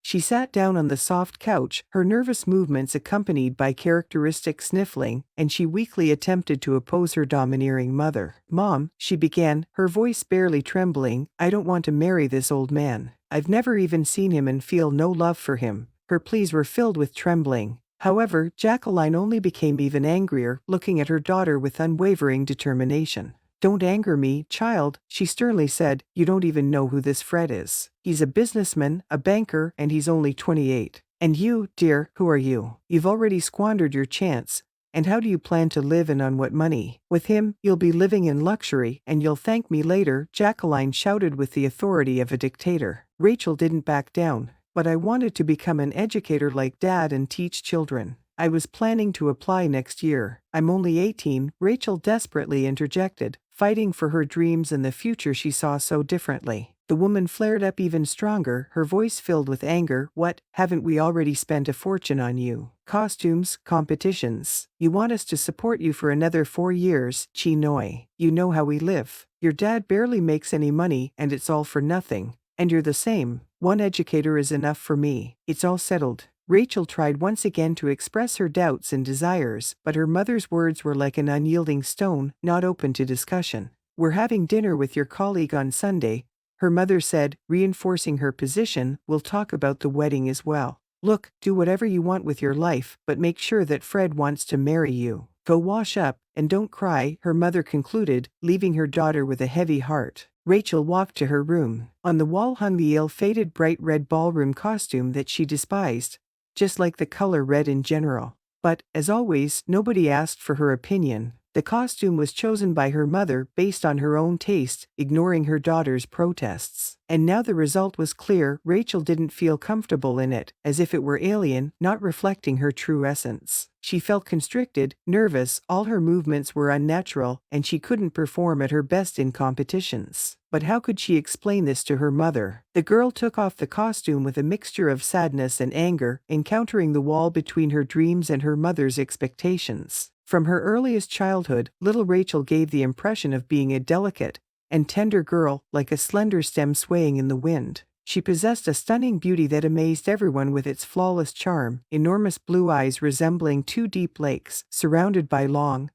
She sat down on the soft couch, her nervous movements accompanied by characteristic sniffling, and she weakly attempted to oppose her domineering mother. "Mom," she began, her voice barely trembling, "I don't want to marry this old man. I've never even seen him and feel no love for him." Her pleas were filled with trembling. However, Jacqueline only became even angrier, looking at her daughter with unwavering determination. "Don't anger me, child," she sternly said. "You don't even know who this Fred is. He's a businessman, a banker, and he's only 28. And you, dear, who are you? You've already squandered your chance. And how do you plan to live and on what money? With him, you'll be living in luxury, and you'll thank me later," Jacqueline shouted with the authority of a dictator. Rachel didn't back down. "But I wanted to become an educator like Dad and teach children. I was planning to apply next year. I'm only 18, Rachel desperately interjected, fighting for her dreams and the future she saw so differently. The woman flared up even stronger, her voice filled with anger. "What, haven't we already spent a fortune on you? Costumes, competitions. You want us to support you for another 4 years, Chi Noi. You know how we live. Your dad barely makes any money, and it's all for nothing. And you're the same. One educator is enough for me. It's all settled." Rachel tried once again to express her doubts and desires, but her mother's words were like an unyielding stone, not open to discussion. "We're having dinner with your colleague on Sunday," her mother said, reinforcing her position. "We'll talk about the wedding as well. Look, do whatever you want with your life, but make sure that Fred wants to marry you. Go wash up, and don't cry," her mother concluded, leaving her daughter with a heavy heart. Rachel walked to her room. On the wall hung the ill-fated bright red ballroom costume that she despised, just like the color red in general. But, as always, nobody asked for her opinion. The costume was chosen by her mother based on her own taste, ignoring her daughter's protests. And now the result was clear. Rachel didn't feel comfortable in it, as if it were alien, not reflecting her true essence. She felt constricted, nervous, all her movements were unnatural, and she couldn't perform at her best in competitions. But how could she explain this to her mother? The girl took off the costume with a mixture of sadness and anger, encountering the wall between her dreams and her mother's expectations. From her earliest childhood, little Rachel gave the impression of being a delicate and tender girl, like a slender stem swaying in the wind. She possessed a stunning beauty that amazed everyone with its flawless charm, enormous blue eyes resembling 2 deep lakes, surrounded by long,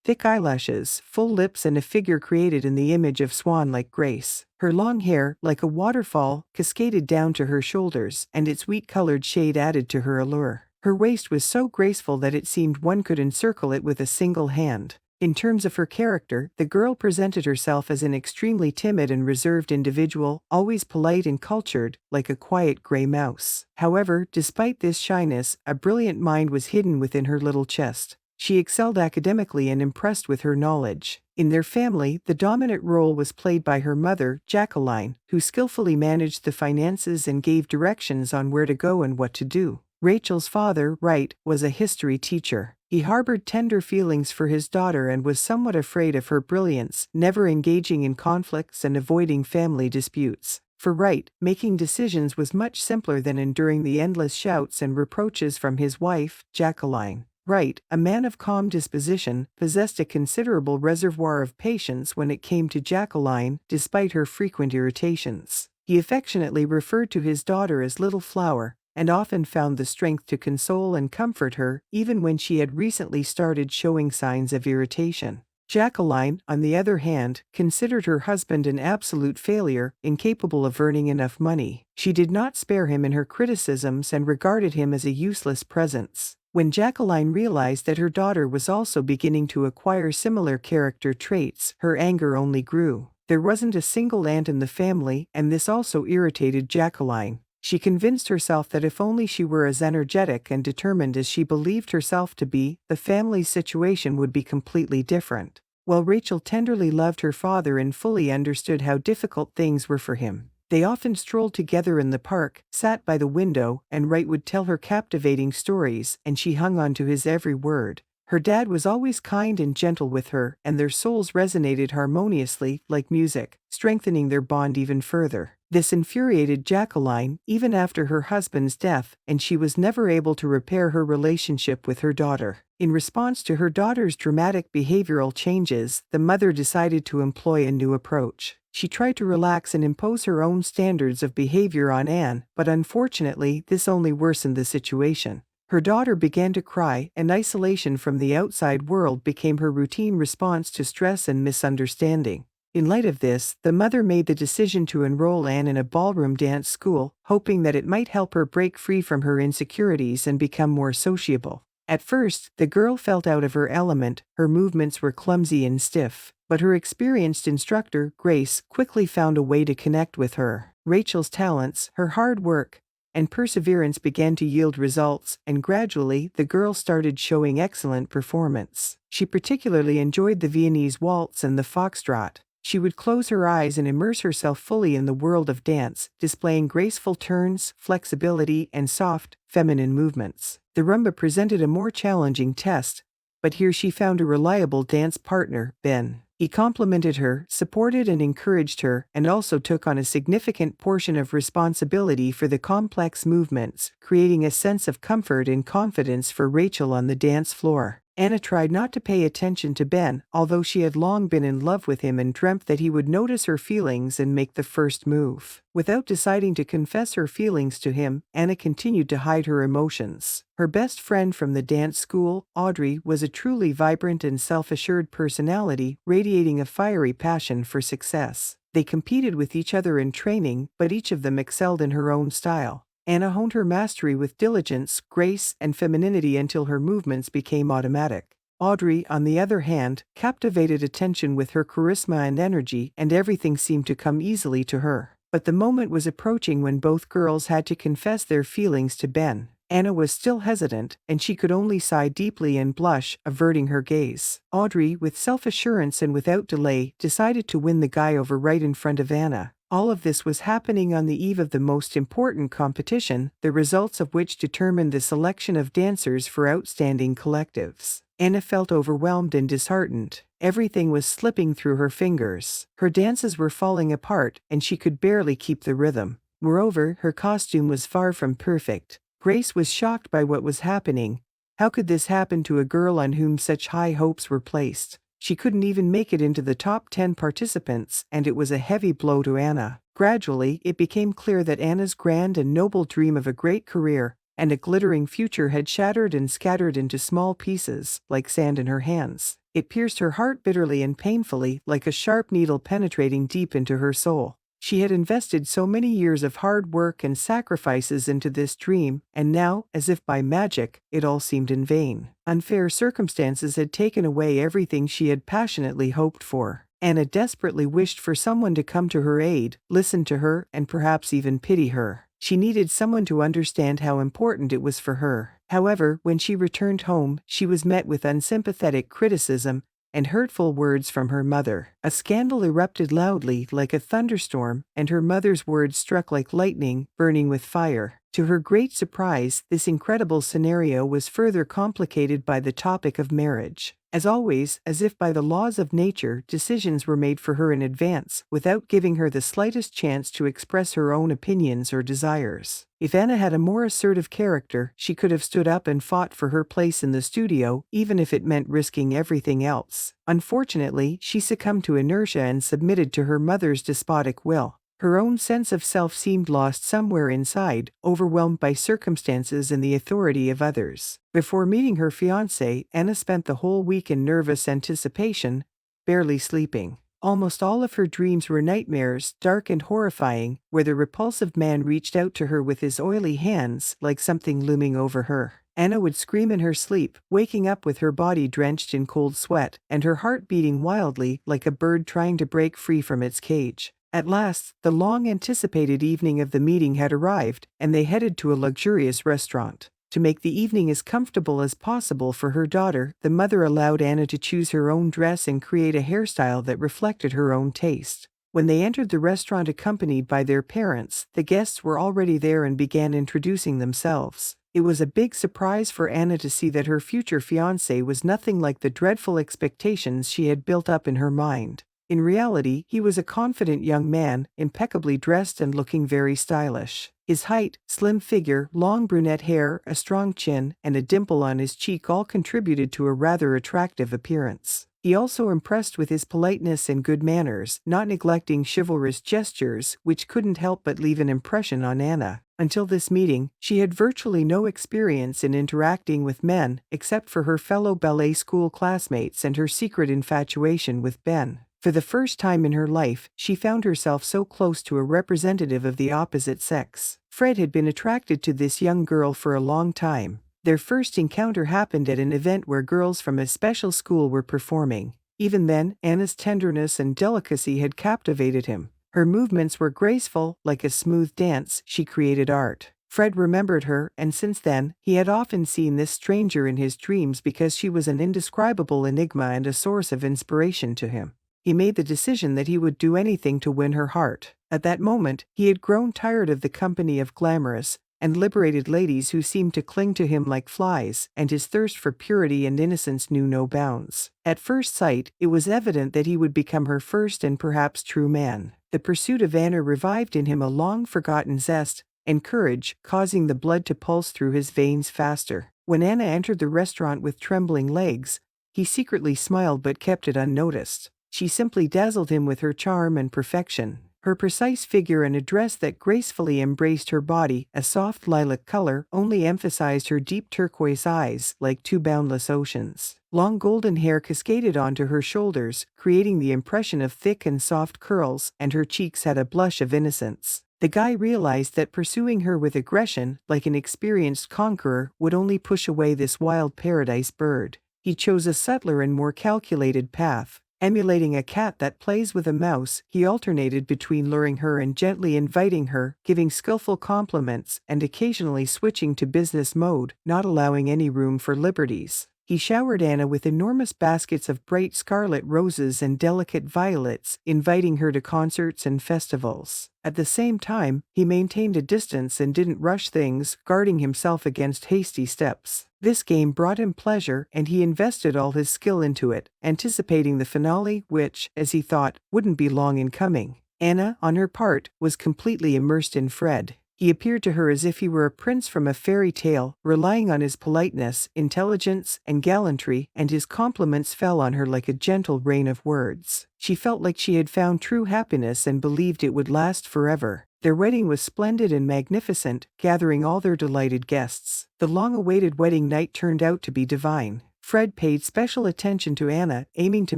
thick eyelashes, full lips, and a figure created in the image of swan-like grace. Her long hair, like a waterfall, cascaded down to her shoulders, and its wheat-colored shade added to her allure. Her waist was so graceful that it seemed one could encircle it with a single hand. In terms of her character, the girl presented herself as an extremely timid and reserved individual, always polite and cultured, like a quiet gray mouse. However, despite this shyness, a brilliant mind was hidden within her little chest. She excelled academically and impressed with her knowledge. In their family, the dominant role was played by her mother, Jacqueline, who skillfully managed the finances and gave directions on where to go and what to do. Rachel's father, Wright, was a history teacher. He harbored tender feelings for his daughter and was somewhat afraid of her brilliance, never engaging in conflicts and avoiding family disputes. For Wright, making decisions was much simpler than enduring the endless shouts and reproaches from his wife, Jacqueline. Wright, a man of calm disposition, possessed a considerable reservoir of patience when it came to Jacqueline, despite her frequent irritations. He affectionately referred to his daughter as Little Flower, and often found the strength to console and comfort her, even when she had recently started showing signs of irritation. Jacqueline, on the other hand, considered her husband an absolute failure, incapable of earning enough money. She did not spare him in her criticisms and regarded him as a useless presence. When Jacqueline realized that her daughter was also beginning to acquire similar character traits, her anger only grew. There wasn't a single aunt in the family, and this also irritated Jacqueline. She convinced herself that if only she were as energetic and determined as she believed herself to be, the family's situation would be completely different. While Rachel tenderly loved her father and fully understood how difficult things were for him, they often strolled together in the park, sat by the window, and Wright would tell her captivating stories, and she hung on to his every word. Her dad was always kind and gentle with her, and their souls resonated harmoniously like music, strengthening their bond even further. This infuriated Jacqueline, even after her husband's death, and she was never able to repair her relationship with her daughter. In response to her daughter's dramatic behavioral changes, the mother decided to employ a new approach. She tried to relax and impose her own standards of behavior on Anne, but unfortunately, this only worsened the situation. Her daughter began to cry, and isolation from the outside world became her routine response to stress and misunderstanding. In light of this, the mother made the decision to enroll Anne in a ballroom dance school, hoping that it might help her break free from her insecurities and become more sociable. At first, the girl felt out of her element, her movements were clumsy and stiff, but her experienced instructor, Grace, quickly found a way to connect with her. Rachel's talents, her hard work, and perseverance began to yield results, and gradually, the girl started showing excellent performance. She particularly enjoyed the Viennese waltz and the foxtrot. She would close her eyes and immerse herself fully in the world of dance, displaying graceful turns, flexibility, and soft, feminine movements. The rumba presented a more challenging test, but here she found a reliable dance partner, Ben. He complimented her, supported and encouraged her, and also took on a significant portion of responsibility for the complex movements, creating a sense of comfort and confidence for Rachel on the dance floor. Anna tried not to pay attention to Ben, although she had long been in love with him and dreamt that he would notice her feelings and make the first move. Without deciding to confess her feelings to him, Anna continued to hide her emotions. Her best friend from the dance school, Audrey, was a truly vibrant and self-assured personality, radiating a fiery passion for success. They competed with each other in training, but each of them excelled in her own style. Anna honed her mastery with diligence, grace, and femininity until her movements became automatic. Audrey, on the other hand, captivated attention with her charisma and energy, and everything seemed to come easily to her. But the moment was approaching when both girls had to confess their feelings to Ben. Anna was still hesitant, and she could only sigh deeply and blush, averting her gaze. Audrey, with self-assurance and without delay, decided to win the guy over right in front of Anna. All of this was happening on the eve of the most important competition, the results of which determined the selection of dancers for outstanding collectives. Anna felt overwhelmed and disheartened. Everything was slipping through her fingers. Her dances were falling apart, and she could barely keep the rhythm. Moreover, her costume was far from perfect. Grace was shocked by what was happening. How could this happen to a girl on whom such high hopes were placed? She couldn't even make it into the top 10 participants, and it was a heavy blow to Anna. Gradually, it became clear that Anna's grand and noble dream of a great career and a glittering future had shattered and scattered into small pieces, like sand in her hands. It pierced her heart bitterly and painfully, like a sharp needle penetrating deep into her soul. She had invested so many years of hard work and sacrifices into this dream, and now, as if by magic, it all seemed in vain. Unfair circumstances had taken away everything she had passionately hoped for. Anna desperately wished for someone to come to her aid, listen to her, and perhaps even pity her. She needed someone to understand how important it was for her. However, when she returned home, she was met with unsympathetic criticism and hurtful words from her mother. A scandal erupted loudly like a thunderstorm, and her mother's words struck like lightning, burning with fire. To her great surprise, this incredible scenario was further complicated by the topic of marriage. As always, as if by the laws of nature, decisions were made for her in advance, without giving her the slightest chance to express her own opinions or desires. If Anna had a more assertive character, she could have stood up and fought for her place in the studio, even if it meant risking everything else. Unfortunately, she succumbed to inertia and submitted to her mother's despotic will. Her own sense of self seemed lost somewhere inside, overwhelmed by circumstances and the authority of others. Before meeting her fiancé, Anna spent the whole week in nervous anticipation, barely sleeping. Almost all of her dreams were nightmares, dark and horrifying, where the repulsive man reached out to her with his oily hands, like something looming over her. Anna would scream in her sleep, waking up with her body drenched in cold sweat, and her heart beating wildly, like a bird trying to break free from its cage. At last, the long-anticipated evening of the meeting had arrived, and they headed to a luxurious restaurant. To make the evening as comfortable as possible for her daughter, the mother allowed Anna to choose her own dress and create a hairstyle that reflected her own taste. When they entered the restaurant accompanied by their parents, the guests were already there and began introducing themselves. It was a big surprise for Anna to see that her future fiancé was nothing like the dreadful expectations she had built up in her mind. In reality, he was a confident young man, impeccably dressed and looking very stylish. His height, slim figure, long brunette hair, a strong chin, and a dimple on his cheek all contributed to a rather attractive appearance. He also impressed with his politeness and good manners, not neglecting chivalrous gestures, which couldn't help but leave an impression on Anna. Until this meeting, she had virtually no experience in interacting with men, except for her fellow ballet school classmates and her secret infatuation with Ben. For the first time in her life, she found herself so close to a representative of the opposite sex. Fred had been attracted to this young girl for a long time. Their first encounter happened at an event where girls from a special school were performing. Even then, Anna's tenderness and delicacy had captivated him. Her movements were graceful, like a smooth dance. She created art. Fred remembered her, and since then, he had often seen this stranger in his dreams because she was an indescribable enigma and a source of inspiration to him. He made the decision that he would do anything to win her heart. At that moment, he had grown tired of the company of glamorous and liberated ladies who seemed to cling to him like flies, and his thirst for purity and innocence knew no bounds. At first sight, it was evident that he would become her first and perhaps true man. The pursuit of Anna revived in him a long-forgotten zest and courage, causing the blood to pulse through his veins faster. When Anna entered the restaurant with trembling legs, he secretly smiled but kept it unnoticed. She simply dazzled him with her charm and perfection. Her precise figure and a dress that gracefully embraced her body, a soft lilac color, only emphasized her deep turquoise eyes like two boundless oceans. Long golden hair cascaded onto her shoulders, creating the impression of thick and soft curls, and her cheeks had a blush of innocence. The guy realized that pursuing her with aggression, like an experienced conqueror, would only push away this wild paradise bird. He chose a subtler and more calculated path. Emulating a cat that plays with a mouse, he alternated between luring her and gently inviting her, giving skillful compliments, and occasionally switching to business mode, not allowing any room for liberties. He showered Anna with enormous baskets of bright scarlet roses and delicate violets, inviting her to concerts and festivals. At the same time, he maintained a distance and didn't rush things, guarding himself against hasty steps. This game brought him pleasure, and he invested all his skill into it, anticipating the finale which, as he thought, wouldn't be long in coming. Anna, on her part, was completely immersed in Fred. He appeared to her as if he were a prince from a fairy tale, relying on his politeness, intelligence, and gallantry, and his compliments fell on her like a gentle rain of words. She felt like she had found true happiness and believed it would last forever. Their wedding was splendid and magnificent, gathering all their delighted guests. The long-awaited wedding night turned out to be divine. Fred paid special attention to Anna, aiming to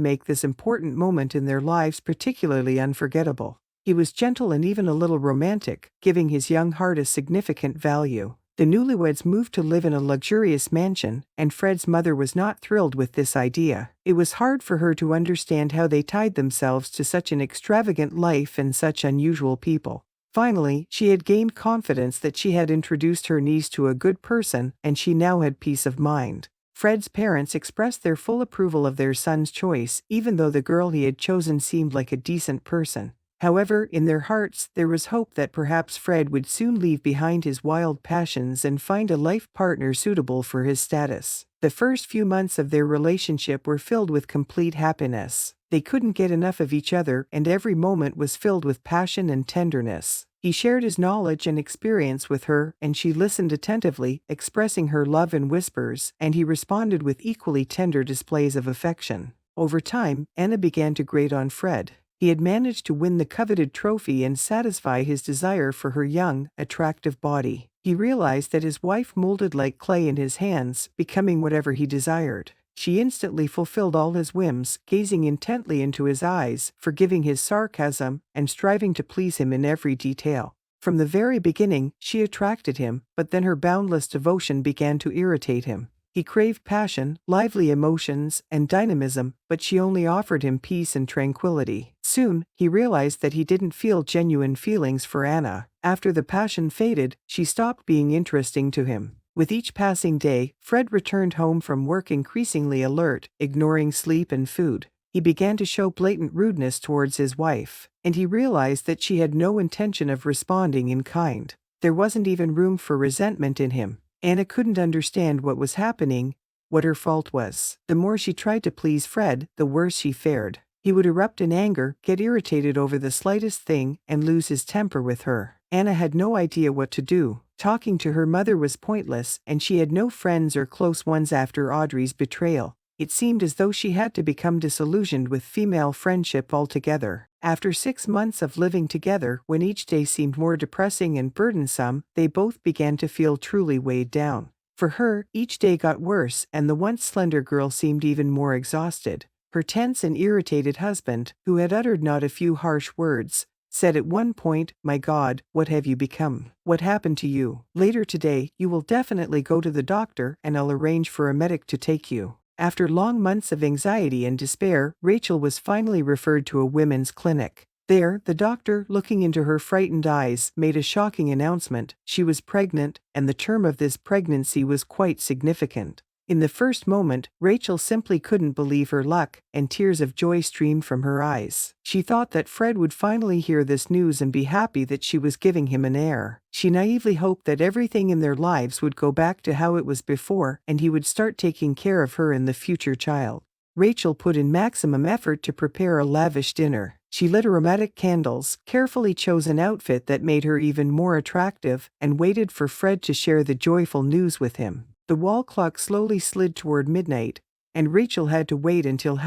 make this important moment in their lives particularly unforgettable. He was gentle and even a little romantic, giving his young heart a significant value. The newlyweds moved to live in a luxurious mansion, and Fred's mother was not thrilled with this idea. It was hard for her to understand how they tied themselves to such an extravagant life and such unusual people. Finally, she had gained confidence that she had introduced her niece to a good person, and she now had peace of mind. Fred's parents expressed their full approval of their son's choice, even though the girl he had chosen seemed like a decent person. However, in their hearts, there was hope that perhaps Fred would soon leave behind his wild passions and find a life partner suitable for his status. The first few months of their relationship were filled with complete happiness. They couldn't get enough of each other, and every moment was filled with passion and tenderness. He shared his knowledge and experience with her, and she listened attentively, expressing her love in whispers, and he responded with equally tender displays of affection. Over time, Anna began to grate on Fred. He had managed to win the coveted trophy and satisfy his desire for her young, attractive body. He realized that his wife molded like clay in his hands, becoming whatever he desired. She instantly fulfilled all his whims, gazing intently into his eyes, forgiving his sarcasm, and striving to please him in every detail. From the very beginning, she attracted him, but then her boundless devotion began to irritate him. He craved passion, lively emotions, and dynamism, but she only offered him peace and tranquility. Soon, he realized that he didn't feel genuine feelings for Anna. After the passion faded, she stopped being interesting to him. With each passing day, Fred returned home from work increasingly alert, ignoring sleep and food. He began to show blatant rudeness towards his wife, and he realized that she had no intention of responding in kind. There wasn't even room for resentment in him. Anna couldn't understand what was happening, what her fault was. The more she tried to please Fred, the worse she fared. He would erupt in anger, get irritated over the slightest thing, and lose his temper with her. Anna had no idea what to do. Talking to her mother was pointless, and she had no friends or close ones after Audrey's betrayal. It seemed as though she had to become disillusioned with female friendship altogether. After 6 months of living together, when each day seemed more depressing and burdensome, they both began to feel truly weighed down. For her, each day got worse, and the once slender girl seemed even more exhausted. Her tense and irritated husband, who had uttered not a few harsh words, said at one point, "My God, what have you become? What happened to you? Later today, you will definitely go to the doctor and I'll arrange for a medic to take you." After long months of anxiety and despair, Rachel was finally referred to a women's clinic. There, the doctor, looking into her frightened eyes, made a shocking announcement. She was pregnant, and the term of this pregnancy was quite significant. In the first moment, Rachel simply couldn't believe her luck, and tears of joy streamed from her eyes. She thought that Fred would finally hear this news and be happy that she was giving him an heir. She naively hoped that everything in their lives would go back to how it was before, and he would start taking care of her and the future child. Rachel put in maximum effort to prepare a lavish dinner. She lit aromatic candles, carefully chose an outfit that made her even more attractive, and waited for Fred to share the joyful news with him. The wall clock slowly slid toward midnight, and Rachel had to wait until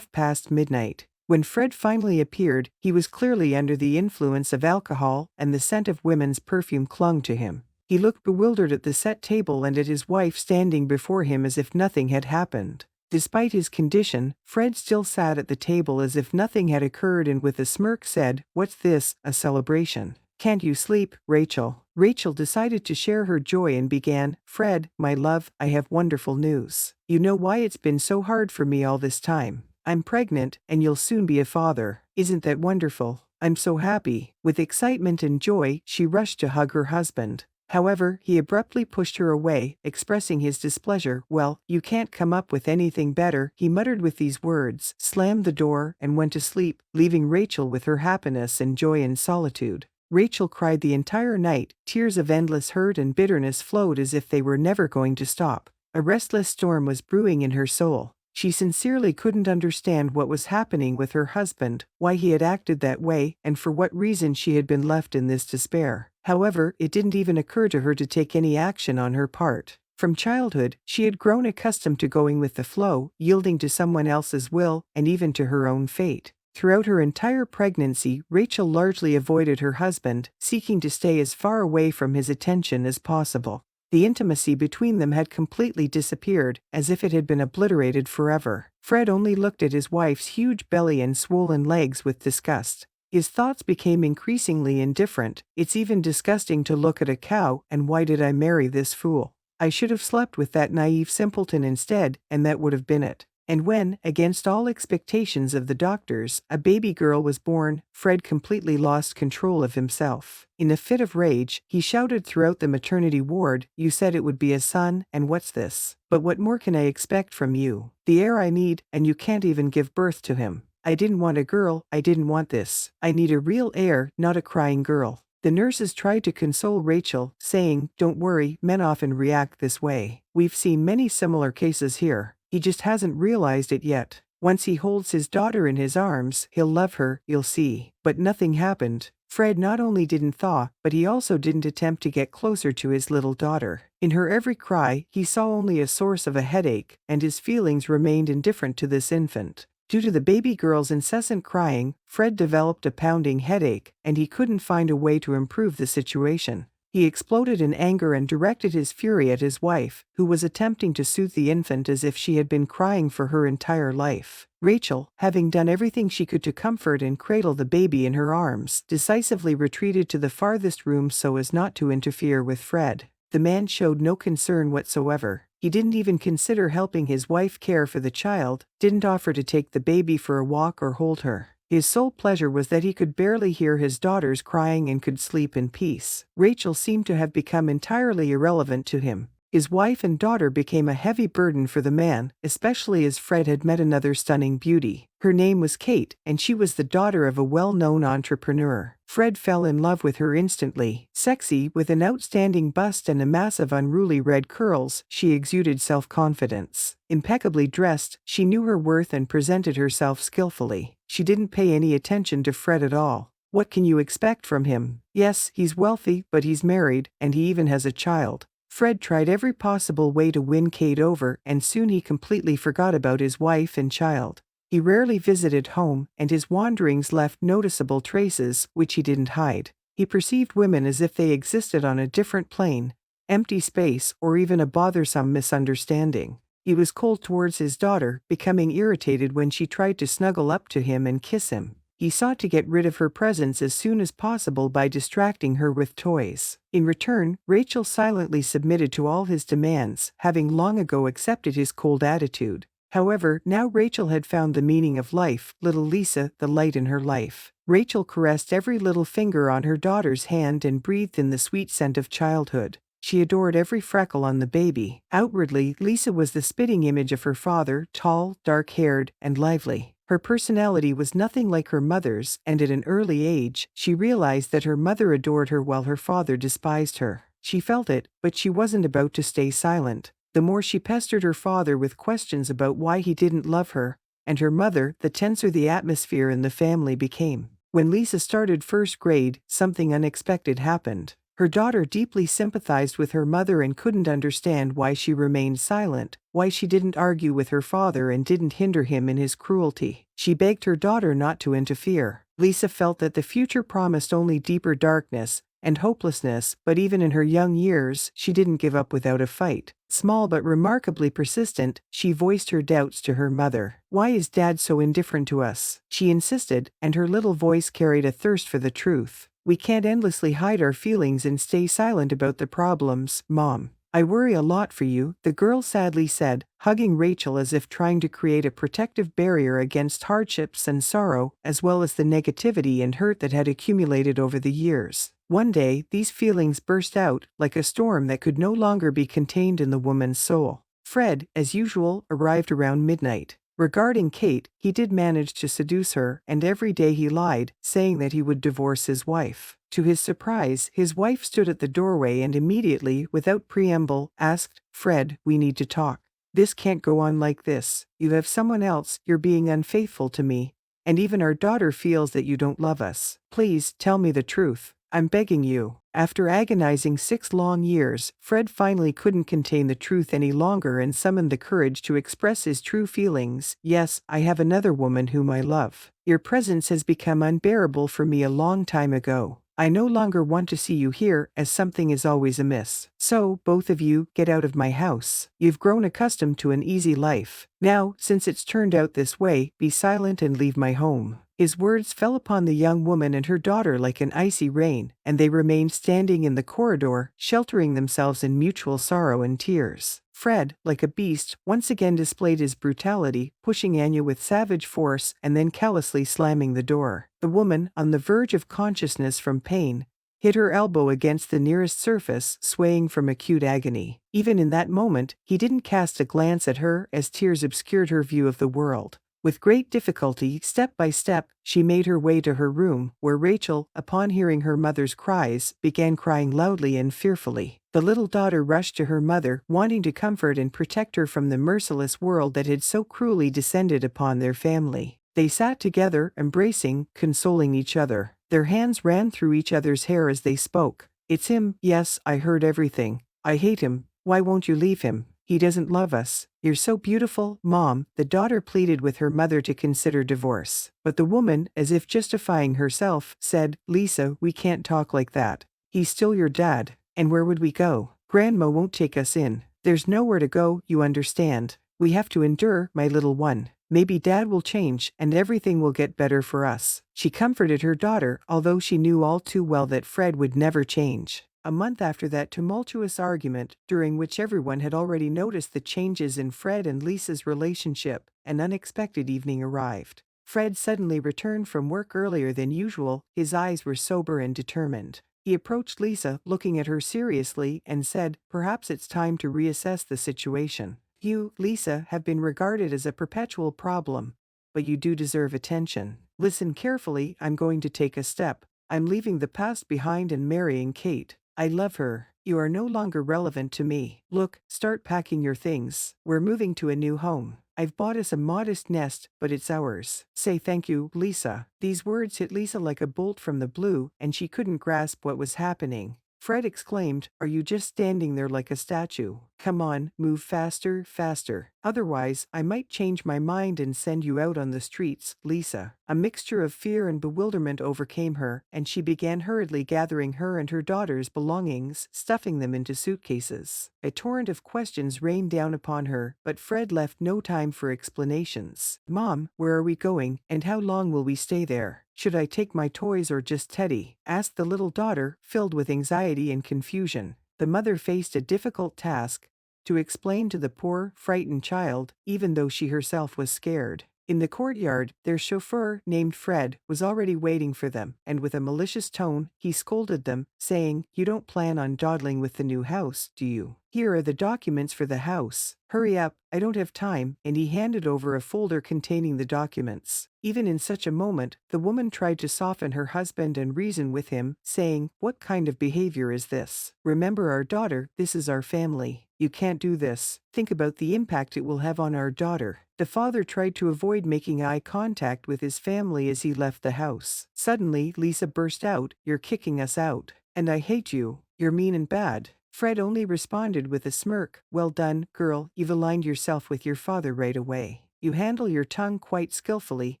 midnight. When Fred finally appeared, he was clearly under the influence of alcohol, and the scent of women's perfume clung to him. He looked bewildered at the set table and at his wife standing before him as if nothing had happened. Despite his condition, Fred still sat at the table as if nothing had occurred and with a smirk said, "What's this, a celebration? Can't you sleep, Rachel?" Rachel decided to share her joy and began, "Fred, my love, I have wonderful news. You know why it's been so hard for me all this time. I'm pregnant, and you'll soon be a father. Isn't that wonderful? I'm so happy." With excitement and joy, she rushed to hug her husband. However, he abruptly pushed her away, expressing his displeasure. "Well, you can't come up with anything better," he muttered with these words, slammed the door, and went to sleep, leaving Rachel with her happiness and joy in solitude. Rachel cried the entire night. Tears of endless hurt and bitterness flowed as if they were never going to stop. A restless storm was brewing in her soul. She sincerely couldn't understand what was happening with her husband, why he had acted that way, and for what reason she had been left in this despair. However, it didn't even occur to her to take any action on her part. From childhood, she had grown accustomed to going with the flow, yielding to someone else's will, and even to her own fate. Throughout her entire pregnancy, Rachel largely avoided her husband, seeking to stay as far away from his attention as possible. The intimacy between them had completely disappeared, as if it had been obliterated forever. Fred only looked at his wife's huge belly and swollen legs with disgust. His thoughts became increasingly indifferent. "It's even disgusting to look at a cow, and why did I marry this fool? I should have slept with that naive simpleton instead, and that would have been it." And when, against all expectations of the doctors, a baby girl was born, Fred completely lost control of himself. In a fit of rage, he shouted throughout the maternity ward, "You said it would be a son, and what's this? But what more can I expect from you? The heir I need, and you can't even give birth to him. I didn't want a girl, I didn't want this. I need a real heir, not a crying girl." The nurses tried to console Rachel, saying, "Don't worry, men often react this way. We've seen many similar cases here. He just hasn't realized it yet. Once he holds his daughter in his arms, he'll love her, you'll see." But nothing happened. Fred not only didn't thaw, but he also didn't attempt to get closer to his little daughter. In her every cry, he saw only a source of a headache, and his feelings remained indifferent to this infant. Due to the baby girl's incessant crying, Fred developed a pounding headache, and he couldn't find a way to improve the situation. He exploded in anger and directed his fury at his wife, who was attempting to soothe the infant as if she had been crying for her entire life. Rachel, having done everything she could to comfort and cradle the baby in her arms, decisively retreated to the farthest room so as not to interfere with Fred. The man showed no concern whatsoever. He didn't even consider helping his wife care for the child, didn't offer to take the baby for a walk or hold her. His sole pleasure was that he could barely hear his daughters crying and could sleep in peace. Rachel seemed to have become entirely irrelevant to him. His wife and daughter became a heavy burden for the man, especially as Fred had met another stunning beauty. Her name was Kate, and she was the daughter of a well-known entrepreneur. Fred fell in love with her instantly. Sexy, with an outstanding bust and a mass of unruly red curls, she exuded self-confidence. Impeccably dressed, she knew her worth and presented herself skillfully. She didn't pay any attention to Fred at all. What can you expect from him? Yes, he's wealthy, but he's married, and he even has a child. Fred tried every possible way to win Kate over, and soon he completely forgot about his wife and child. He rarely visited home, and his wanderings left noticeable traces, which he didn't hide. He perceived women as if they existed on a different plane, empty space, or even a bothersome misunderstanding. He was cold towards his daughter, becoming irritated when she tried to snuggle up to him and kiss him. He sought to get rid of her presence as soon as possible by distracting her with toys. In return, Rachel silently submitted to all his demands, having long ago accepted his cold attitude. However, now Rachel had found the meaning of life, little Lisa, the light in her life. Rachel caressed every little finger on her daughter's hand and breathed in the sweet scent of childhood. She adored every freckle on the baby. Outwardly, Lisa was the spitting image of her father, tall, dark-haired, and lively. Her personality was nothing like her mother's, and at an early age, she realized that her mother adored her while her father despised her. She felt it, but she wasn't about to stay silent. The more she pestered her father with questions about why he didn't love her, and her mother, the tenser the atmosphere in the family became. When Lisa started first grade, something unexpected happened. Her daughter deeply sympathized with her mother and couldn't understand why she remained silent, why she didn't argue with her father and didn't hinder him in his cruelty. She begged her daughter not to interfere. Lisa felt that the future promised only deeper darkness and hopelessness, but even in her young years, she didn't give up without a fight. Small but remarkably persistent, she voiced her doubts to her mother. "Why is Dad so indifferent to us?" she insisted, and her little voice carried a thirst for the truth. "We can't endlessly hide our feelings and stay silent about the problems, Mom. I worry a lot for you," the girl sadly said, hugging Rachel as if trying to create a protective barrier against hardships and sorrow, as well as the negativity and hurt that had accumulated over the years. One day, these feelings burst out, like a storm that could no longer be contained in the woman's soul. Fred, as usual, arrived around midnight. Regarding Kate, he did manage to seduce her, and every day he lied, saying that he would divorce his wife. To his surprise, his wife stood at the doorway and immediately, without preamble, asked, "Fred, we need to talk. This can't go on like this. You have someone else, you're being unfaithful to me, and even our daughter feels that you don't love us. Please, tell me the truth. I'm begging you." After agonizing 6 long years, Fred finally couldn't contain the truth any longer and summoned the courage to express his true feelings. "Yes, I have another woman whom I love. Your presence has become unbearable for me a long time ago. I no longer want to see you here, as something is always amiss. So, both of you, get out of my house. You've grown accustomed to an easy life. Now, since it's turned out this way, be silent and leave my home." His words fell upon the young woman and her daughter like an icy rain, and they remained standing in the corridor, sheltering themselves in mutual sorrow and tears. Fred, like a beast, once again displayed his brutality, pushing Anya with savage force and then callously slamming the door. The woman, on the verge of consciousness from pain, hit her elbow against the nearest surface, swaying from acute agony. Even in that moment, he didn't cast a glance at her as tears obscured her view of the world. With great difficulty, step by step, she made her way to her room, where Rachel, upon hearing her mother's cries, began crying loudly and fearfully. The little daughter rushed to her mother, wanting to comfort and protect her from the merciless world that had so cruelly descended upon their family. They sat together, embracing, consoling each other. Their hands ran through each other's hair as they spoke. "It's him, yes, I heard everything. I hate him. Why won't you leave him? He doesn't love us. You're so beautiful, Mom," the daughter pleaded with her mother to consider divorce. But the woman, as if justifying herself, said, "Lisa, we can't talk like that. He's still your dad. And where would we go? Grandma won't take us in. There's nowhere to go, you understand. We have to endure, my little one. Maybe Dad will change, and everything will get better for us." She comforted her daughter, although she knew all too well that Fred would never change. A month after that tumultuous argument, during which everyone had already noticed the changes in Fred and Lisa's relationship, an unexpected evening arrived. Fred suddenly returned from work earlier than usual, his eyes were sober and determined. He approached Lisa, looking at her seriously, and said, "Perhaps it's time to reassess the situation. You, Lisa, have been regarded as a perpetual problem, but you do deserve attention. Listen carefully, I'm going to take a step. I'm leaving the past behind and marrying Kate. I love her. You are no longer relevant to me. Look, start packing your things. We're moving to a new home. I've bought us a modest nest, but it's ours. Say thank you, Lisa." These words hit Lisa like a bolt from the blue, and she couldn't grasp what was happening. Fred exclaimed, "Are you just standing there like a statue? Come on, move faster, faster. Otherwise, I might change my mind and send you out on the streets, Lisa." A mixture of fear and bewilderment overcame her, and she began hurriedly gathering her and her daughter's belongings, stuffing them into suitcases. A torrent of questions rained down upon her, but Fred left no time for explanations. "Mom, where are we going, and how long will we stay there? Should I take my toys or just Teddy?" asked the little daughter, filled with anxiety and confusion. The mother faced a difficult task: to explain to the poor, frightened child, even though she herself was scared. In the courtyard, their chauffeur, named Fred, was already waiting for them, and with a malicious tone, he scolded them, saying, "You don't plan on dawdling with the new house, do you? Here are the documents for the house. Hurry up, I don't have time," and he handed over a folder containing the documents. Even in such a moment, the woman tried to soften her husband and reason with him, saying, "What kind of behavior is this? Remember our daughter, this is our family. You can't do this. Think about the impact it will have on our daughter." The father tried to avoid making eye contact with his family as he left the house. Suddenly, Lisa burst out, "You're kicking us out. And I hate you. You're mean and bad." Fred only responded with a smirk, "Well done, girl, you've aligned yourself with your father right away. You handle your tongue quite skillfully,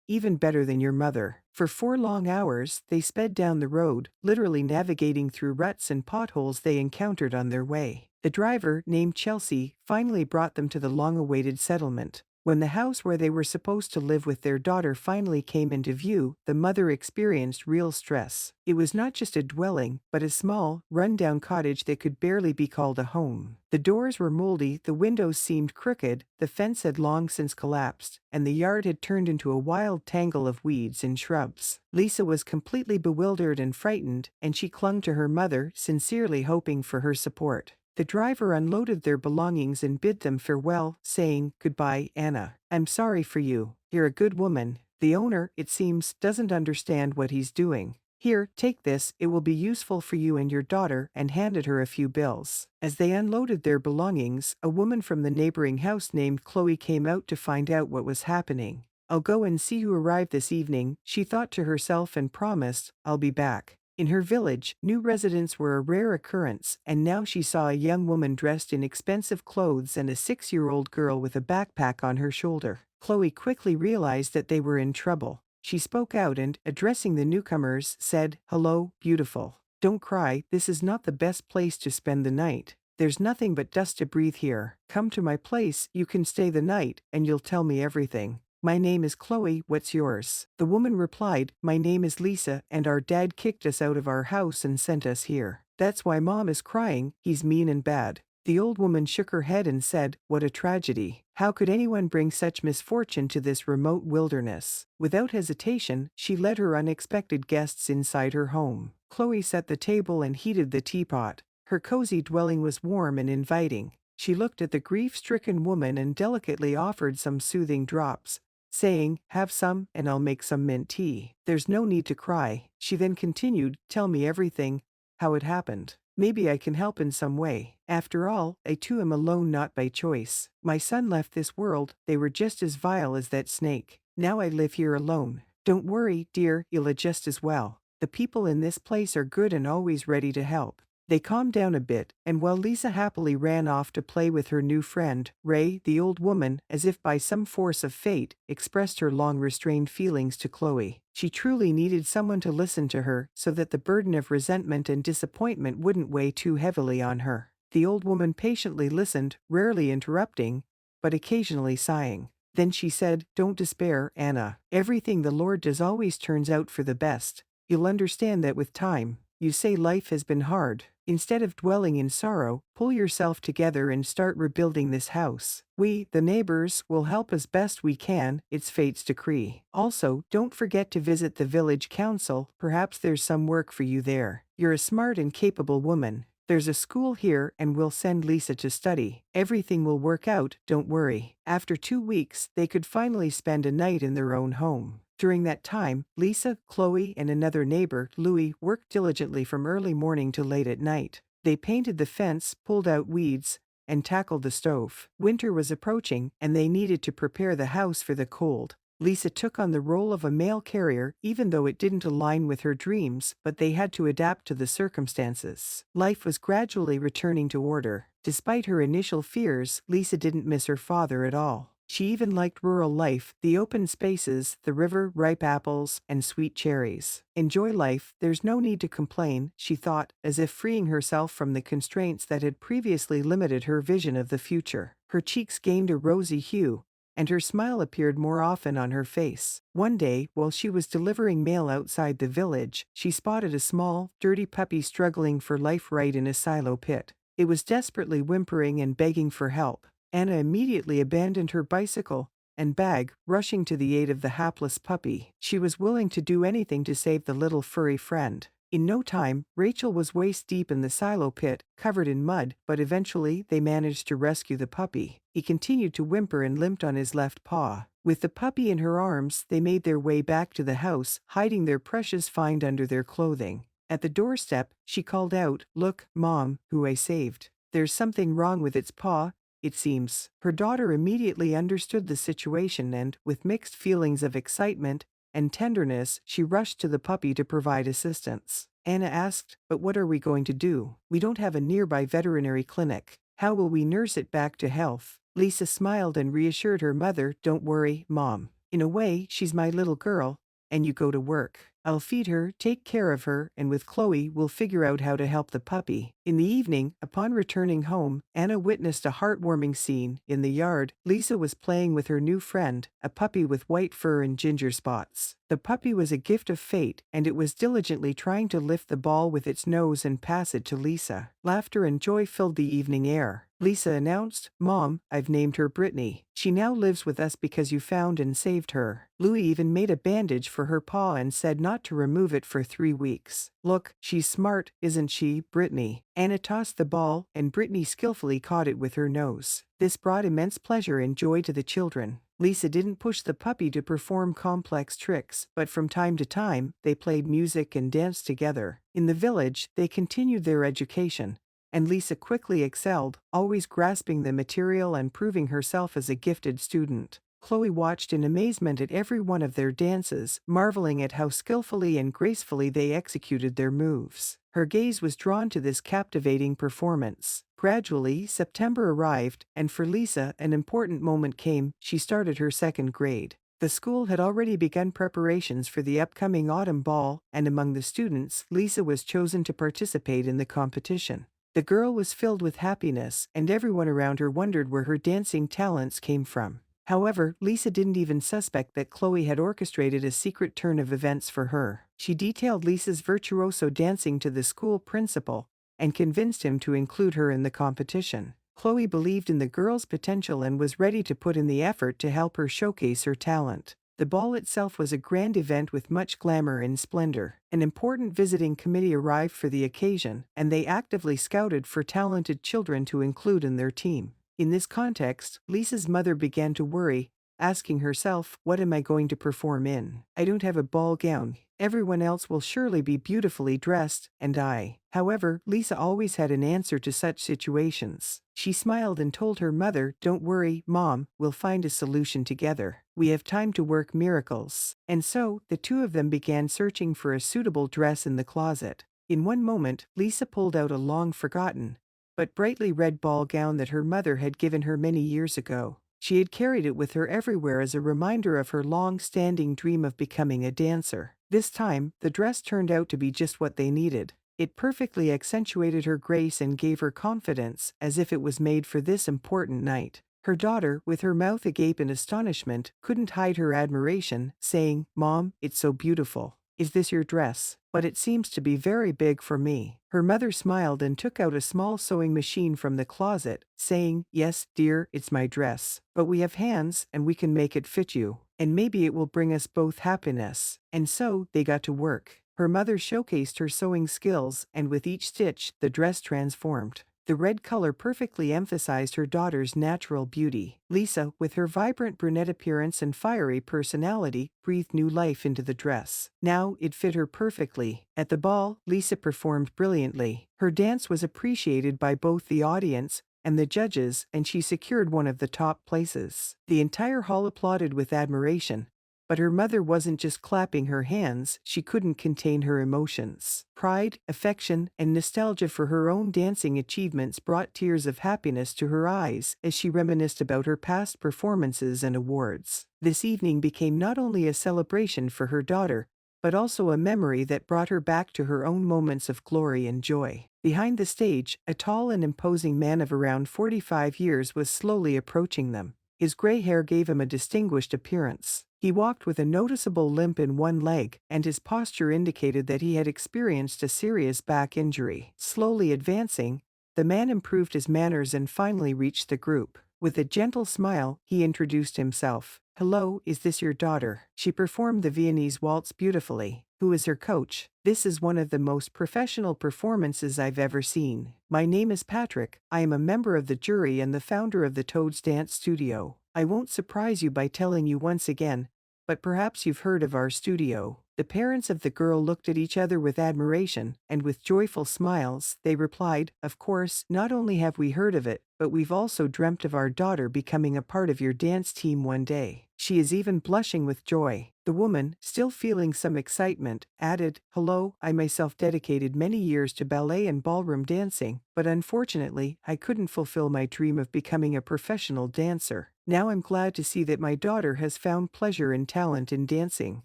even better than your mother." For 4 long hours, they sped down the road, literally navigating through ruts and potholes they encountered on their way. The driver, named Chelsea, finally brought them to the long-awaited settlement. When the house where they were supposed to live with their daughter finally came into view, the mother experienced real stress. It was not just a dwelling, but a small, run-down cottage that could barely be called a home. The doors were moldy, the windows seemed crooked, the fence had long since collapsed, and the yard had turned into a wild tangle of weeds and shrubs. Lisa was completely bewildered and frightened, and she clung to her mother, sincerely hoping for her support. The driver unloaded their belongings and bid them farewell, saying, "Goodbye, Anna. I'm sorry for you. You're a good woman. The owner, it seems, doesn't understand what he's doing. Here, take this, it will be useful for you and your daughter," and handed her a few bills. As they unloaded their belongings, a woman from the neighboring house named Chloe came out to find out what was happening. "I'll go and see who arrived this evening," she thought to herself, and promised, "I'll be back." In her village, new residents were a rare occurrence, and now she saw a young woman dressed in expensive clothes and a 6-year-old girl with a backpack on her shoulder. Chloe quickly realized that they were in trouble. She spoke out and, addressing the newcomers, said, "Hello, beautiful. Don't cry, this is not the best place to spend the night. There's nothing but dust to breathe here. Come to my place, you can stay the night, and you'll tell me everything." "My name is Chloe, what's yours?" The woman replied, "My name is Lisa, and our dad kicked us out of our house and sent us here. That's why Mom is crying, he's mean and bad." The old woman shook her head and said, "What a tragedy. How could anyone bring such misfortune to this remote wilderness?" Without hesitation, she led her unexpected guests inside her home. Chloe set the table and heated the teapot. Her cozy dwelling was warm and inviting. She looked at the grief-stricken woman and delicately offered some soothing drops, saying, "Have some, and I'll make some mint tea. There's no need to cry." She then continued, "Tell me everything, how it happened. Maybe I can help in some way. After all, I too am alone, not by choice. My son left this world, they were just as vile as that snake. Now I live here alone. Don't worry, dear, you'll adjust as well. The people in this place are good and always ready to help." They calmed down a bit, and while Lisa happily ran off to play with her new friend, Ray, the old woman, as if by some force of fate, expressed her long-restrained feelings to Chloe. She truly needed someone to listen to her, so that the burden of resentment and disappointment wouldn't weigh too heavily on her. The old woman patiently listened, rarely interrupting, but occasionally sighing. Then she said, "Don't despair, Anna. Everything the Lord does always turns out for the best. You'll understand that with time. You say life has been hard. Instead of dwelling in sorrow, pull yourself together and start rebuilding this house. We, the neighbors, will help as best we can, it's fate's decree. Also, don't forget to visit the village council, perhaps there's some work for you there. You're a smart and capable woman. There's a school here and we'll send Lisa to study. Everything will work out, don't worry. After 2 weeks, they could finally spend a night in their own home. During that time, Lisa, Chloe, and another neighbor, Louie, worked diligently from early morning to late at night. They painted the fence, pulled out weeds, and tackled the stove. Winter was approaching, and they needed to prepare the house for the cold. Lisa took on the role of a mail carrier even though it didn't align with her dreams, but they had to adapt to the circumstances. Life was gradually returning to order. Despite her initial fears, Lisa didn't miss her father at all. She even liked rural life, the open spaces, the river, ripe apples, and sweet cherries. Enjoy life, there's no need to complain, she thought, as if freeing herself from the constraints that had previously limited her vision of the future. Her cheeks gained a rosy hue, and her smile appeared more often on her face. One day, while she was delivering mail outside the village, she spotted a small, dirty puppy struggling for life right in a silo pit. It was desperately whimpering and begging for help. Anna immediately abandoned her bicycle and bag, rushing to the aid of the hapless puppy. She was willing to do anything to save the little furry friend. In no time, Rachel was waist-deep in the silo pit, covered in mud, but eventually they managed to rescue the puppy. He continued to whimper and limped on his left paw. With the puppy in her arms, they made their way back to the house, hiding their precious find under their clothing. At the doorstep, she called out, "Look, Mom, who I saved. There's something wrong with its paw, it seems." Her daughter immediately understood the situation and, with mixed feelings of excitement and tenderness, she rushed to the puppy to provide assistance. Anna asked, "But what are we going to do? We don't have a nearby veterinary clinic. How will we nurse it back to health?" Lisa smiled and reassured her mother, "Don't worry, Mom. In a way, she's my little girl, and you go to work. I'll feed her, take care of her, and with Chloe, we'll figure out how to help the puppy." In the evening, upon returning home, Anna witnessed a heartwarming scene. In the yard, Lisa was playing with her new friend, a puppy with white fur and ginger spots. The puppy was a gift of fate, and it was diligently trying to lift the ball with its nose and pass it to Lisa. Laughter and joy filled the evening air. Lisa announced, "Mom, I've named her Brittany. She now lives with us because you found and saved her." Louie even made a bandage for her paw and said not to remove it for 3 weeks. "Look, she's smart, isn't she, Brittany?" Anna tossed the ball, and Brittany skillfully caught it with her nose. This brought immense pleasure and joy to the children. Lisa didn't push the puppy to perform complex tricks, but from time to time, they played music and danced together. In the village, they continued their education, and Lisa quickly excelled, always grasping the material and proving herself as a gifted student. Chloe watched in amazement at every one of their dances, marveling at how skillfully and gracefully they executed their moves. Her gaze was drawn to this captivating performance. Gradually, September arrived, and for Lisa, an important moment came. She started her 2nd grade. The school had already begun preparations for the upcoming autumn ball, and among the students, Lisa was chosen to participate in the competition. The girl was filled with happiness, and everyone around her wondered where her dancing talents came from. However, Lisa didn't even suspect that Chloe had orchestrated a secret turn of events for her. She detailed Lisa's virtuoso dancing to the school principal and convinced him to include her in the competition. Chloe believed in the girl's potential and was ready to put in the effort to help her showcase her talent. The ball itself was a grand event with much glamour and splendor. An important visiting committee arrived for the occasion, and they actively scouted for talented children to include in their team. In this context, Lisa's mother began to worry, asking herself, "What am I going to perform in? I don't have a ball gown. Everyone else will surely be beautifully dressed, and I." However, Lisa always had an answer to such situations. She smiled and told her mother, "Don't worry, Mom, we'll find a solution together. We have time to work miracles." And so, the two of them began searching for a suitable dress in the closet. In one moment, Lisa pulled out a long-forgotten, but brightly red ball gown that her mother had given her many years ago. She had carried it with her everywhere as a reminder of her long-standing dream of becoming a dancer. This time, the dress turned out to be just what they needed. It perfectly accentuated her grace and gave her confidence, as if it was made for this important night. Her daughter, with her mouth agape in astonishment, couldn't hide her admiration, saying, "Mom, it's so beautiful." is this your dress? But it seems to be very big for me." Her mother smiled and took out a small sewing machine from the closet, saying, "Yes, dear, it's my dress. But we have hands and we can make it fit you. And maybe it will bring us both happiness." And so they got to work. Her mother showcased her sewing skills, and with each stitch, the dress transformed. The red color perfectly emphasized her daughter's natural beauty. Lisa, with her vibrant brunette appearance and fiery personality, breathed new life into the dress. Now it fit her perfectly. At the ball, Lisa performed brilliantly. Her dance was appreciated by both the audience and the judges, and she secured one of the top places. The entire hall applauded with admiration. But her mother wasn't just clapping her hands, she couldn't contain her emotions. Pride, affection, and nostalgia for her own dancing achievements brought tears of happiness to her eyes as she reminisced about her past performances and awards. This evening became not only a celebration for her daughter, but also a memory that brought her back to her own moments of glory and joy. Behind the stage, a tall and imposing man of around 45 years was slowly approaching them. His gray hair gave him a distinguished appearance. He walked with a noticeable limp in one leg, and his posture indicated that he had experienced a serious back injury. Slowly advancing, the man improved his manners and finally reached the group. With a gentle smile, he introduced himself. "Hello, is this your daughter? She performed the Viennese waltz beautifully. Who is her coach? This is one of the most professional performances I've ever seen. My name is Patrick. I am a member of the jury and the founder of the Toads Dance Studio. I won't surprise you by telling you once again, but perhaps you've heard of our studio." The parents of the girl looked at each other with admiration, and with joyful smiles, they replied, "Of course, not only have we heard of it, but we've also dreamt of our daughter becoming a part of your dance team one day. She is even blushing with joy." The woman, still feeling some excitement, added, "Hello, I myself dedicated many years to ballet and ballroom dancing, but unfortunately, I couldn't fulfill my dream of becoming a professional dancer. Now I'm glad to see that my daughter has found pleasure and talent in dancing.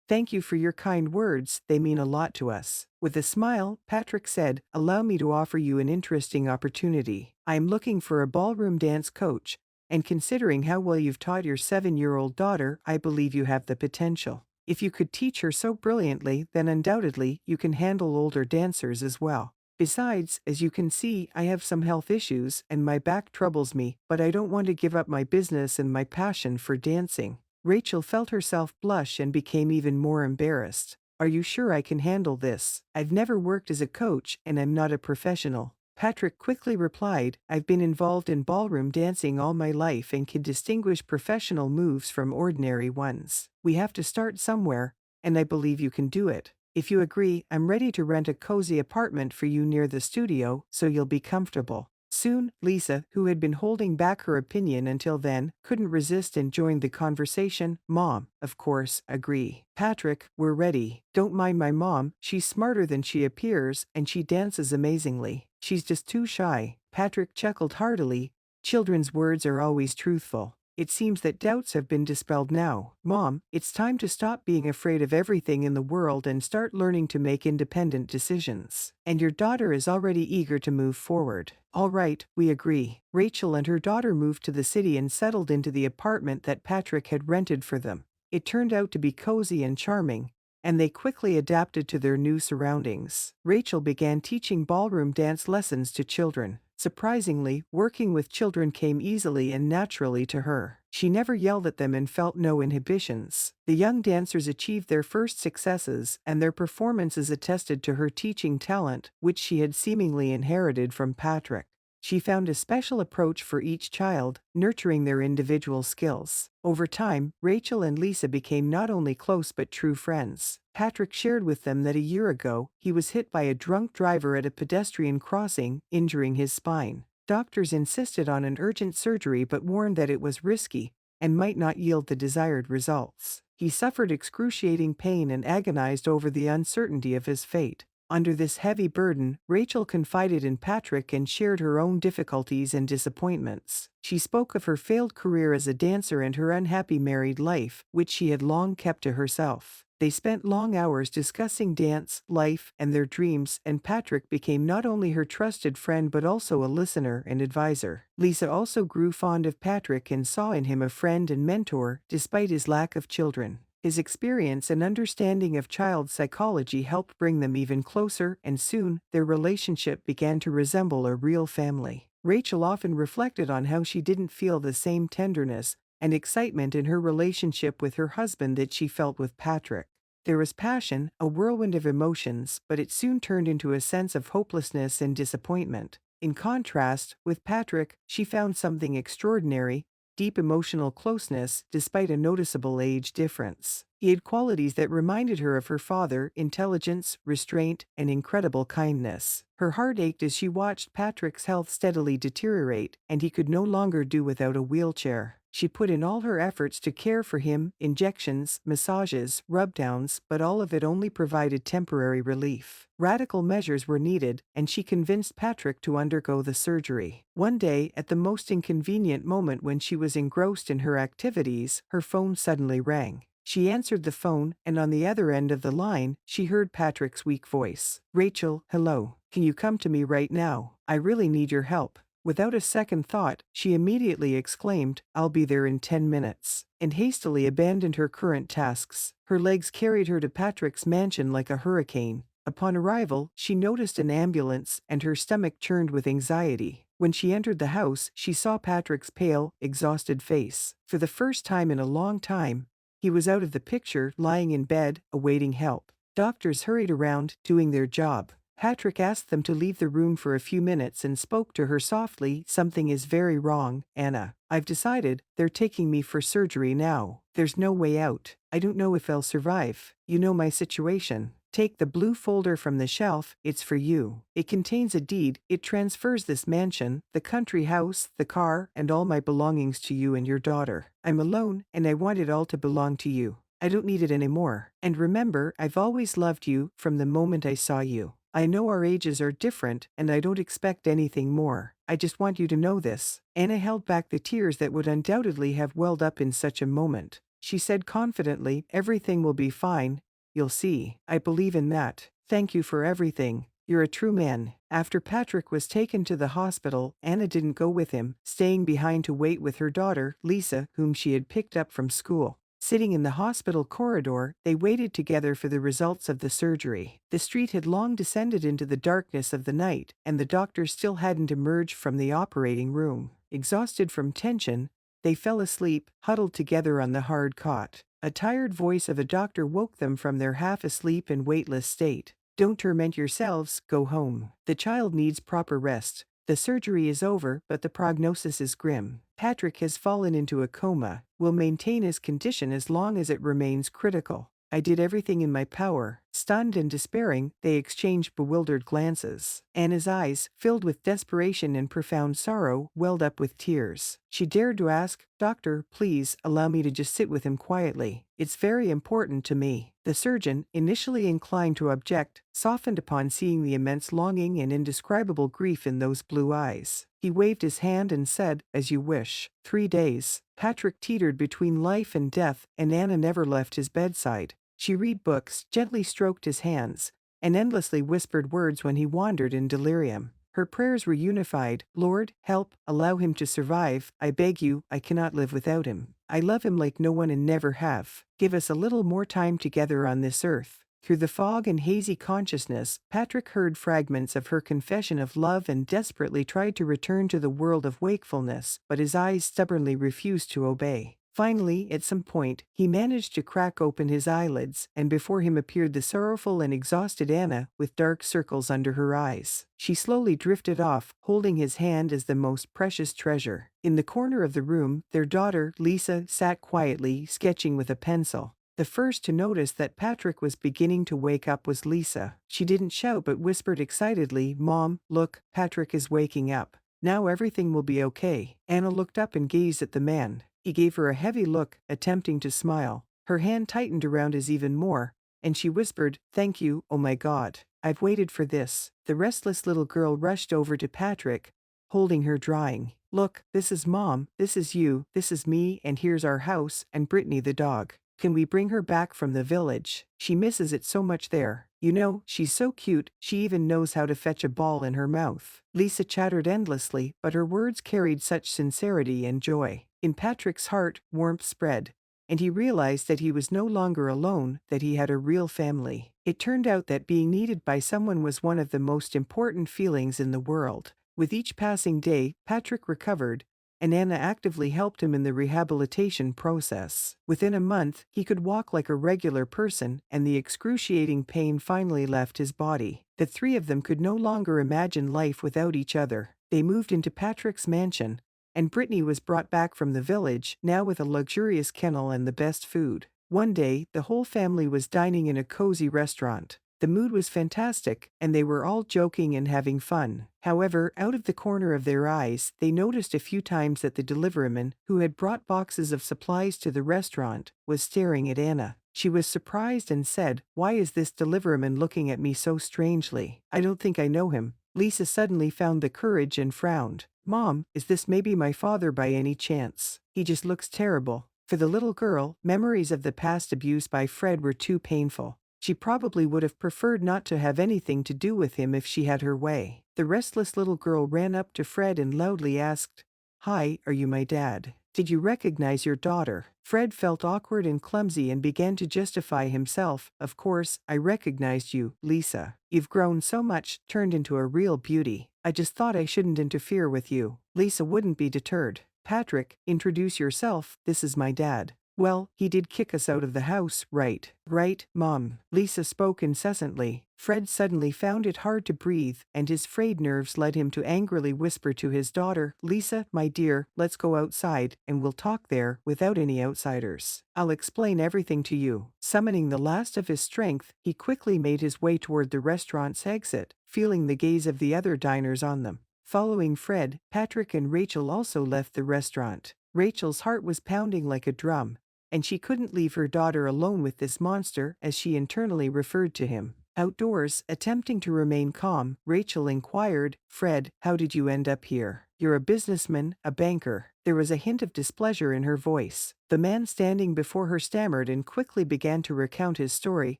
Thank you for your kind words, they mean a lot to us." With a smile, Patrick said, "Allow me to offer you an interesting opportunity. I am looking for a ballroom dance coach, and considering how well you've taught your 7-year-old daughter, I believe you have the potential. If you could teach her so brilliantly, then undoubtedly you can handle older dancers as well. Besides, as you can see, I have some health issues and my back troubles me, but I don't want to give up my business and my passion for dancing." Rachel felt herself blush and became even more embarrassed. "Are you sure I can handle this? I've never worked as a coach and I'm not a professional." Patrick quickly replied, "I've been involved in ballroom dancing all my life and can distinguish professional moves from ordinary ones. We have to start somewhere, and I believe you can do it. If you agree, I'm ready to rent a cozy apartment for you near the studio so you'll be comfortable." Soon, Lisa, who had been holding back her opinion until then, couldn't resist and joined the conversation. "Mom, of course, agree. Patrick, we're ready. Don't mind my mom, she's smarter than she appears, and she dances amazingly. She's just too shy." Patrick chuckled heartily. Children's words are always truthful. It seems that doubts have been dispelled now. "Mom, it's time to stop being afraid of everything in the world and start learning to make independent decisions. And your daughter is already eager to move forward." "All right, we agree." Rachel and her daughter moved to the city and settled into the apartment that Patrick had rented for them. It turned out to be cozy and charming, and they quickly adapted to their new surroundings. Rachel began teaching ballroom dance lessons to children. Surprisingly, working with children came easily and naturally to her. She never yelled at them and felt no inhibitions. The young dancers achieved their first successes, and their performances attested to her teaching talent, which she had seemingly inherited from Patrick. She found a special approach for each child, nurturing their individual skills. Over time, Rachel and Lisa became not only close but true friends. Patrick shared with them that a year ago, he was hit by a drunk driver at a pedestrian crossing, injuring his spine. Doctors insisted on an urgent surgery but warned that it was risky and might not yield the desired results. He suffered excruciating pain and agonized over the uncertainty of his fate. Under this heavy burden, Rachel confided in Patrick and shared her own difficulties and disappointments. She spoke of her failed career as a dancer and her unhappy married life, which she had long kept to herself. They spent long hours discussing dance, life, and their dreams, and Patrick became not only her trusted friend but also a listener and advisor. Lisa also grew fond of Patrick and saw in him a friend and mentor, despite his lack of children. His experience and understanding of child psychology helped bring them even closer, and soon, their relationship began to resemble a real family. Rachel often reflected on how she didn't feel the same tenderness and excitement in her relationship with her husband that she felt with Patrick. There was passion, a whirlwind of emotions, but it soon turned into a sense of hopelessness and disappointment. In contrast, with Patrick, she found something extraordinary: deep emotional closeness despite a noticeable age difference. He had qualities that reminded her of her father: intelligence, restraint, and incredible kindness. Her heart ached as she watched Patrick's health steadily deteriorate, and he could no longer do without a wheelchair. She put in all her efforts to care for him: injections, massages, rub-downs, but all of it only provided temporary relief. Radical measures were needed, and she convinced Patrick to undergo the surgery. One day, at the most inconvenient moment when she was engrossed in her activities, her phone suddenly rang. She answered the phone, and on the other end of the line, she heard Patrick's weak voice. "Rachel, hello. Can you come to me right now? I really need your help." Without a second thought, she immediately exclaimed, "I'll be there in 10 minutes," and hastily abandoned her current tasks. Her legs carried her to Patrick's mansion like a hurricane. Upon arrival, she noticed an ambulance, and her stomach churned with anxiety. When she entered the house, she saw Patrick's pale, exhausted face. For the first time in a long time, he was out of the picture, lying in bed, awaiting help. Doctors hurried around, doing their job. Patrick asked them to leave the room for a few minutes and spoke to her softly. "Something is very wrong, Anna. I've decided they're taking me for surgery now. There's no way out. I don't know if I'll survive. You know my situation. Take the blue folder from the shelf, it's for you. It contains a deed. It transfers this mansion, the country house, the car, and all my belongings to you and your daughter. I'm alone, and I want it all to belong to you. I don't need it anymore. And remember, I've always loved you from the moment I saw you. I know our ages are different, and I don't expect anything more. I just want you to know this." Anna held back the tears that would undoubtedly have welled up in such a moment. She said confidently, "Everything will be fine. You'll see. I believe in that. Thank you for everything. You're a true man." After Patrick was taken to the hospital, Anna didn't go with him, staying behind to wait with her daughter, Lisa, whom she had picked up from school. Sitting in the hospital corridor, they waited together for the results of the surgery. The street had long descended into the darkness of the night, and the doctors still hadn't emerged from the operating room. Exhausted from tension, they fell asleep, huddled together on the hard cot. A tired voice of a doctor woke them from their half-asleep and weightless state. "Don't torment yourselves, go home. The child needs proper rest. The surgery is over, but the prognosis is grim. Patrick has fallen into a coma. We'll maintain his condition as long as it remains critical." I did everything in my power. Stunned and despairing, they exchanged bewildered glances. Anna's eyes, filled with desperation and profound sorrow, welled up with tears. She dared to ask, "Doctor, please, allow me to just sit with him quietly. It's very important to me." The surgeon, initially inclined to object, softened upon seeing the immense longing and indescribable grief in those blue eyes. He waved his hand and said, "As you wish." 3 days. Patrick teetered between life and death, and Anna never left his bedside. She read books, gently stroked his hands, and endlessly whispered words when he wandered in delirium. Her prayers were unified: "Lord, help, allow him to survive. I beg you, I cannot live without him. I love him like no one and never have. Give us a little more time together on this earth." Through the fog and hazy consciousness, Patrick heard fragments of her confession of love and desperately tried to return to the world of wakefulness, but his eyes stubbornly refused to obey. Finally, at some point, he managed to crack open his eyelids, and before him appeared the sorrowful and exhausted Anna, with dark circles under her eyes. She slowly drifted off, holding his hand as the most precious treasure. In the corner of the room, their daughter, Lisa, sat quietly, sketching with a pencil. The first to notice that Patrick was beginning to wake up was Lisa. She didn't shout but whispered excitedly, "Mom, look, Patrick is waking up. Now everything will be okay." Anna looked up and gazed at the man. He gave her a heavy look, attempting to smile. Her hand tightened around his even more, and she whispered, "Thank you, oh my God. I've waited for this." The restless little girl rushed over to Patrick, holding her drawing. "Look, this is Mom, this is you, this is me, and here's our house, and Brittany the dog. Can we bring her back from the village? She misses it so much there. You know, she's so cute, she even knows how to fetch a ball in her mouth." Lisa chattered endlessly, but her words carried such sincerity and joy. In Patrick's heart, warmth spread. and he realized that he was no longer alone, that he had a real family. It turned out that being needed by someone was one of the most important feelings in the world. With each passing day, Patrick recovered, and Anna actively helped him in the rehabilitation process. Within a month, he could walk like a regular person, and the excruciating pain finally left his body. The three of them could no longer imagine life without each other. They moved into Patrick's mansion, and Brittany was brought back from the village, now with a luxurious kennel and the best food. One day, the whole family was dining in a cozy restaurant. The mood was fantastic, and they were all joking and having fun. However, out of the corner of their eyes, they noticed a few times that the deliveryman, who had brought boxes of supplies to the restaurant, was staring at Anna. She was surprised and said, "Why is this deliveryman looking at me so strangely? I don't think I know him." Lisa suddenly found the courage and frowned. "Mom, is this maybe my father by any chance? He just looks terrible." For the little girl, memories of the past abuse by Fred were too painful. She probably would have preferred not to have anything to do with him if she had her way. The restless little girl ran up to Fred and loudly asked, "Hi, are you my dad? Did you recognize your daughter?" Fred felt awkward and clumsy and began to justify himself. "Of course, I recognized you, Lisa. You've grown so much, turned into a real beauty. I just thought I shouldn't interfere with you." Lisa wouldn't be deterred. "Patrick, introduce yourself, this is my dad." "Well, he did kick us out of the house, right?" "Right, Mom." Lisa spoke incessantly. Fred suddenly found it hard to breathe, and his frayed nerves led him to angrily whisper to his daughter, "Lisa, my dear, let's go outside, and we'll talk there, without any outsiders. I'll explain everything to you." Summoning the last of his strength, he quickly made his way toward the restaurant's exit, feeling the gaze of the other diners on them. Following Fred, Patrick and Rachel also left the restaurant. Rachel's heart was pounding like a drum, and she couldn't leave her daughter alone with this monster, as she internally referred to him. Outdoors, attempting to remain calm, Rachel inquired, "Fred, how did you end up here? You're a businessman, a banker." There was a hint of displeasure in her voice. The man standing before her stammered and quickly began to recount his story.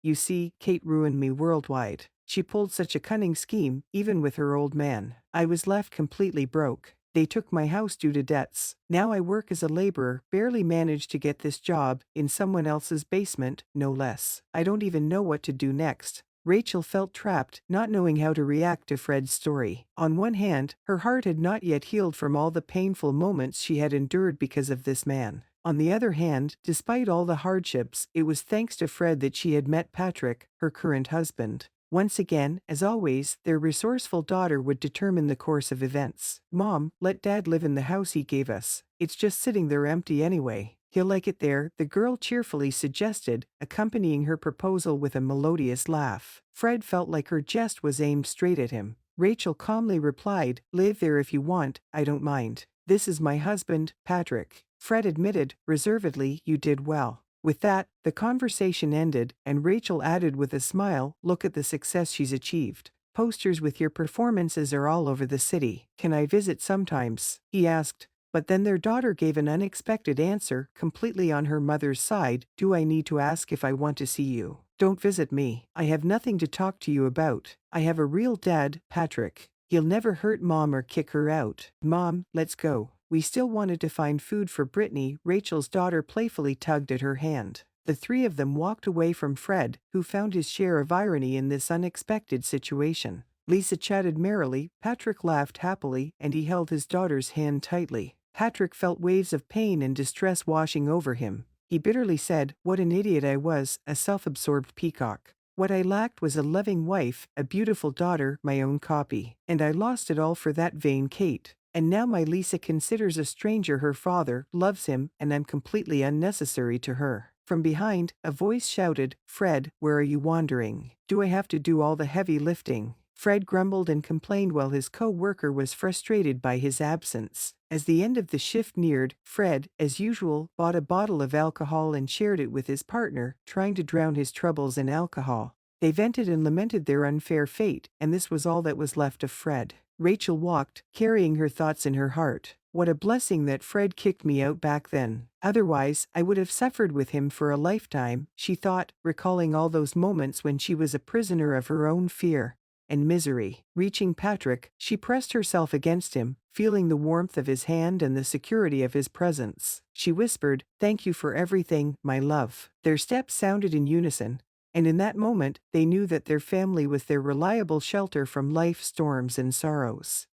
"You see, Kate ruined me worldwide. She pulled such a cunning scheme, even with her old man. I was left completely broke. They took my house due to debts. Now I work as a laborer, barely managed to get this job, in someone else's basement, no less. I don't even know what to do next." Rachel felt trapped, not knowing how to react to Fred's story. On one hand, her heart had not yet healed from all the painful moments she had endured because of this man. On the other hand, despite all the hardships, it was thanks to Fred that she had met Patrick, her current husband. Once again, as always, their resourceful daughter would determine the course of events. "Mom, let Dad live in the house he gave us. It's just sitting there empty anyway. He'll like it there," the girl cheerfully suggested, accompanying her proposal with a melodious laugh. Fred felt like her jest was aimed straight at him. Rachel calmly replied, "Live there if you want, I don't mind. This is my husband, Patrick." Fred admitted, reservedly, "You did well." With that, the conversation ended, and Rachel added with a smile, "Look at the success she's achieved. Posters with your performances are all over the city. Can I visit sometimes?" he asked. But then their daughter gave an unexpected answer, completely on her mother's side. "Do I need to ask if I want to see you? Don't visit me. I have nothing to talk to you about. I have a real dad, Patrick. He'll never hurt Mom or kick her out. Mom, let's go." We still wanted to find food for Brittany. Rachel's daughter playfully tugged at her hand. The three of them walked away from Fred, who found his share of irony in this unexpected situation. Lisa chatted merrily, Patrick laughed happily, and he held his daughter's hand tightly. Patrick felt waves of pain and distress washing over him. He bitterly said, "What an idiot I was, a self-absorbed peacock. What I lacked was a loving wife, a beautiful daughter, my own copy. And I lost it all for that vain Kate. And now my Lisa considers a stranger her father, loves him, and I'm completely unnecessary to her." From behind, a voice shouted, "Fred, where are you wandering? Do I have to do all the heavy lifting?" Fred grumbled and complained while his co-worker was frustrated by his absence. As the end of the shift neared, Fred, as usual, bought a bottle of alcohol and shared it with his partner, trying to drown his troubles in alcohol. They vented and lamented their unfair fate, and this was all that was left of Fred. Rachel walked, carrying her thoughts in her heart. What a blessing that Fred kicked me out back then. Otherwise, I would have suffered with him for a lifetime, she thought, recalling all those moments when she was a prisoner of her own fear. and misery. Reaching Patrick, she pressed herself against him, feeling the warmth of his hand and the security of his presence. She whispered, "Thank you for everything, my love." Their steps sounded in unison, and in that moment they knew that their family was their reliable shelter from life's storms and sorrows.